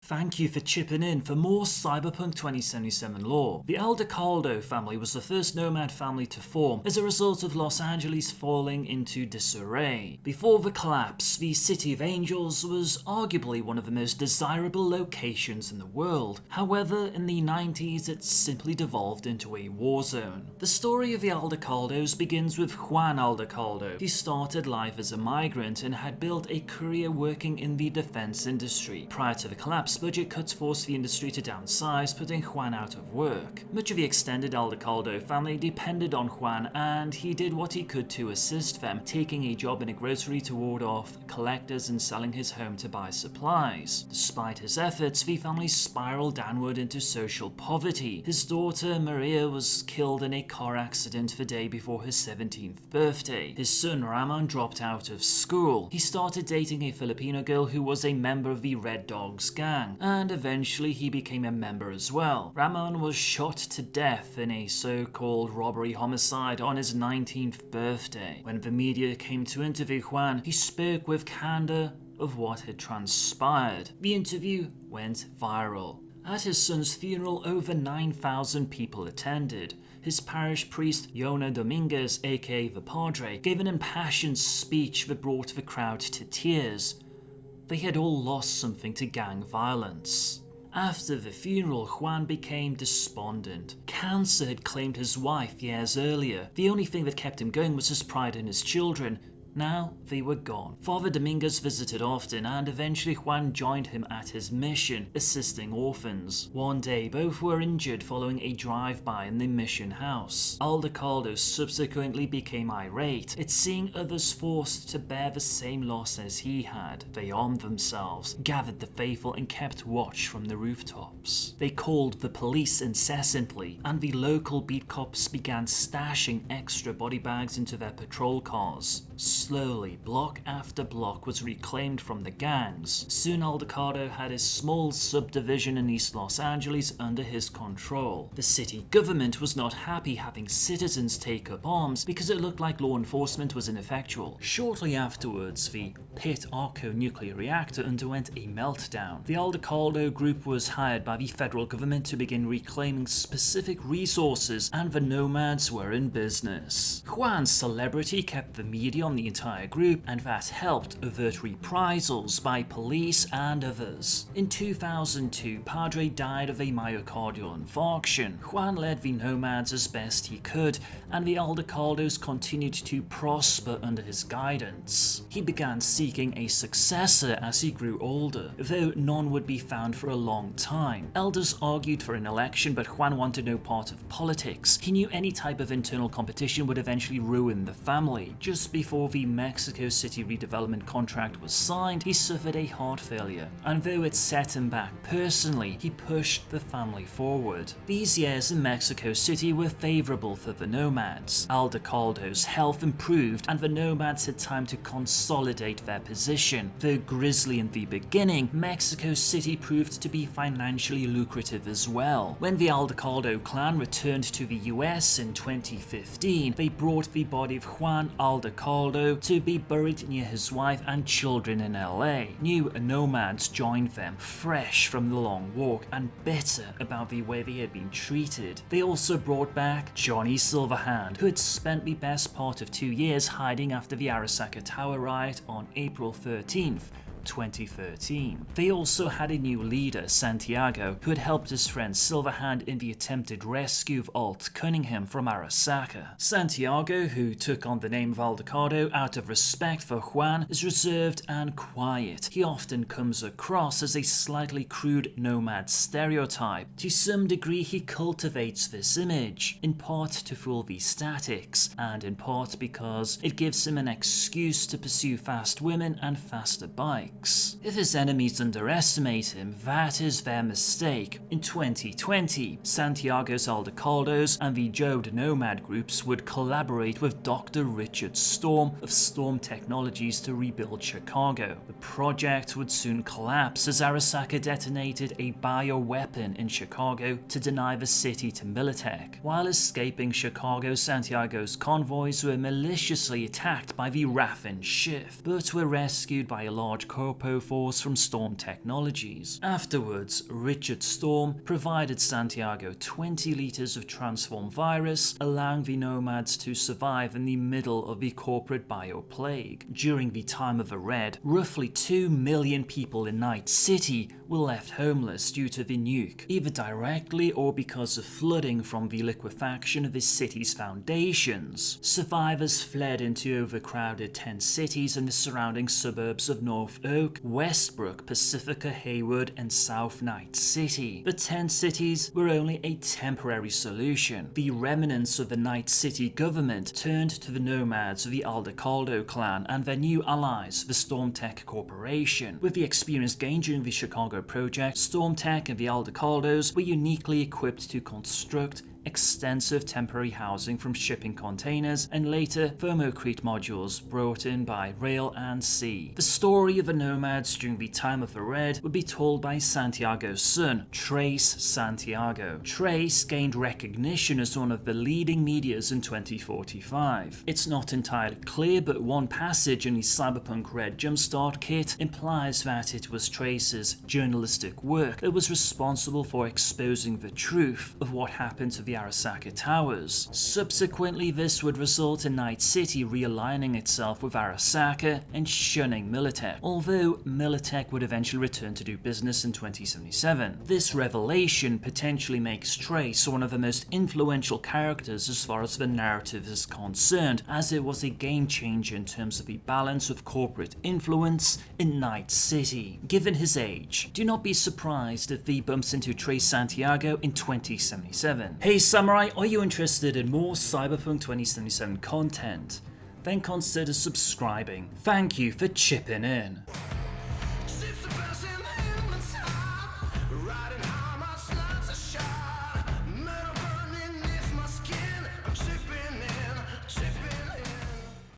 Thank you for chipping in for more Cyberpunk 2077 lore. The Aldecaldo family was the first Nomad family to form as a result of Los Angeles falling into disarray. Before the collapse, the City of Angels was arguably one of the most desirable locations in the world. However, in the 90s it simply devolved into a war zone. The story of the Aldecaldos begins with Juan Aldecaldo. He started life as a migrant and had built a career working in the defense industry. Prior to the collapse, budget cuts forced the industry to downsize, putting Juan out of work. Much of the extended Aldecaldo family depended on Juan, and he did what he could to assist them, taking a job in a grocery to ward off collectors and selling his home to buy supplies. Despite his efforts, the family spiraled downward into social poverty. His daughter, Maria, was killed in a car accident the day before her 17th birthday. His son, Ramon, dropped out of school. He started dating a Filipino girl who was a member of the Red Dogs gang, and eventually he became a member as well. Ramon was shot to death in a so-called robbery homicide on his 19th birthday. When the media came to interview Juan, he spoke with candor of what had transpired. The interview went viral. At his son's funeral, over 9,000 people attended. His parish priest, Yona Dominguez, aka the Padre, gave an impassioned speech that brought the crowd to tears. They had all lost something to gang violence. After the funeral, Juan became despondent. Cancer had claimed his wife years earlier. The only thing that kept him going was his pride in his children. Now they were gone. Father Dominguez visited often, and eventually Juan joined him at his mission, assisting orphans. One day, both were injured following a drive-by in the mission house. Aldecaldo subsequently became irate at seeing others forced to bear the same loss as he had. They armed themselves, gathered the faithful, and kept watch from the rooftops. They called the police incessantly, and the local beat cops began stashing extra body bags into their patrol cars. Slowly, block after block was reclaimed from the gangs. Soon Aldecaldo had a small subdivision in East Los Angeles under his control. The city government was not happy having citizens take up arms because it looked like law enforcement was ineffectual. Shortly afterwards, the Pit Arco nuclear reactor underwent a meltdown. The Aldecaldo group was hired by the federal government to begin reclaiming specific resources, and the Nomads were in business. Juan's celebrity kept the media on the entire group, and that helped avert reprisals by police and others. In 2002, Padre died of a myocardial infarction. Juan led the Nomads as best he could, and the Aldecaldos continued to prosper under his guidance. He began seeking a successor as he grew older, though none would be found for a long time. Elders argued for an election, but Juan wanted no part of politics. He knew any type of internal competition would eventually ruin the family. Just before the Mexico City redevelopment contract was signed, he suffered a heart failure, and though it set him back personally, he pushed the family forward. These years in Mexico City were favorable for the Nomads. Aldecaldo's health improved, and the Nomads had time to consolidate their position. Though grisly in the beginning, Mexico City proved to be financially lucrative as well. When the Aldecaldo clan returned to the US in 2015, they brought the body of Juan Aldecaldo to be buried near his wife and children in LA. New Nomads joined them, fresh from the long walk and bitter about the way they had been treated. They also brought back Johnny Silverhand, who had spent the best part of 2 years hiding after the Arasaka Tower riot on April 13th. 2013. They also had a new leader, Santiago, who had helped his friend Silverhand in the attempted rescue of Alt Cunningham from Arasaka. Santiago, who took on the name of Aldecaldo out of respect for Juan, is reserved and quiet. He often comes across as a slightly crude nomad stereotype. To some degree, he cultivates this image, in part to fool the statics, and in part because it gives him an excuse to pursue fast women and faster bikes. If his enemies underestimate him, that is their mistake. In 2020, Santiago's Aldecaldos and the Jode Nomad groups would collaborate with Dr. Richard Storm of Storm Technologies to rebuild Chicago. The project would soon collapse as Arasaka detonated a bioweapon in Chicago to deny the city to Militech. While escaping Chicago, Santiago's convoys were maliciously attacked by the Raffin Shift, but were rescued by a large Corpo Force from Storm Technologies. Afterwards, Richard Storm provided Santiago 20 liters of transform virus, allowing the Nomads to survive in the middle of the corporate bioplague. During the time of the Red, roughly 2 million people in Night City were left homeless due to the nuke, either directly or because of flooding from the liquefaction of the city's foundations. Survivors fled into overcrowded tent cities and the surrounding suburbs of North Oak, Westbrook, Pacifica, Hayward, and South Night City. The tent cities were only a temporary solution. The remnants of the Night City government turned to the Nomads of the Aldecaldo clan and their new allies, the Stormtech Corporation. With the experience gained during the Chicago project, Stormtech and the Aldecaldos were uniquely equipped to construct extensive temporary housing from shipping containers and later thermocrete modules brought in by rail and sea. The story of the Nomads during the time of the Red would be told by Santiago's son, Trace Santiago. Trace gained recognition as one of the leading medias in 2045. It's not entirely clear, but one passage in the Cyberpunk Red Jumpstart kit implies that it was Trace's journalistic work that was responsible for exposing the truth of what happened to the Arasaka Towers. Subsequently, this would result in Night City realigning itself with Arasaka and shunning Militech, although Militech would eventually return to do business in 2077. This revelation potentially makes Trace one of the most influential characters as far as the narrative is concerned, as it was a game changer in terms of the balance of corporate influence in Night City. Given his age, do not be surprised if V bumps into Trace Santiago in 2077. Hey Samurai, are you interested in more Cyberpunk 2077 content? Then consider subscribing. Thank you for chipping in.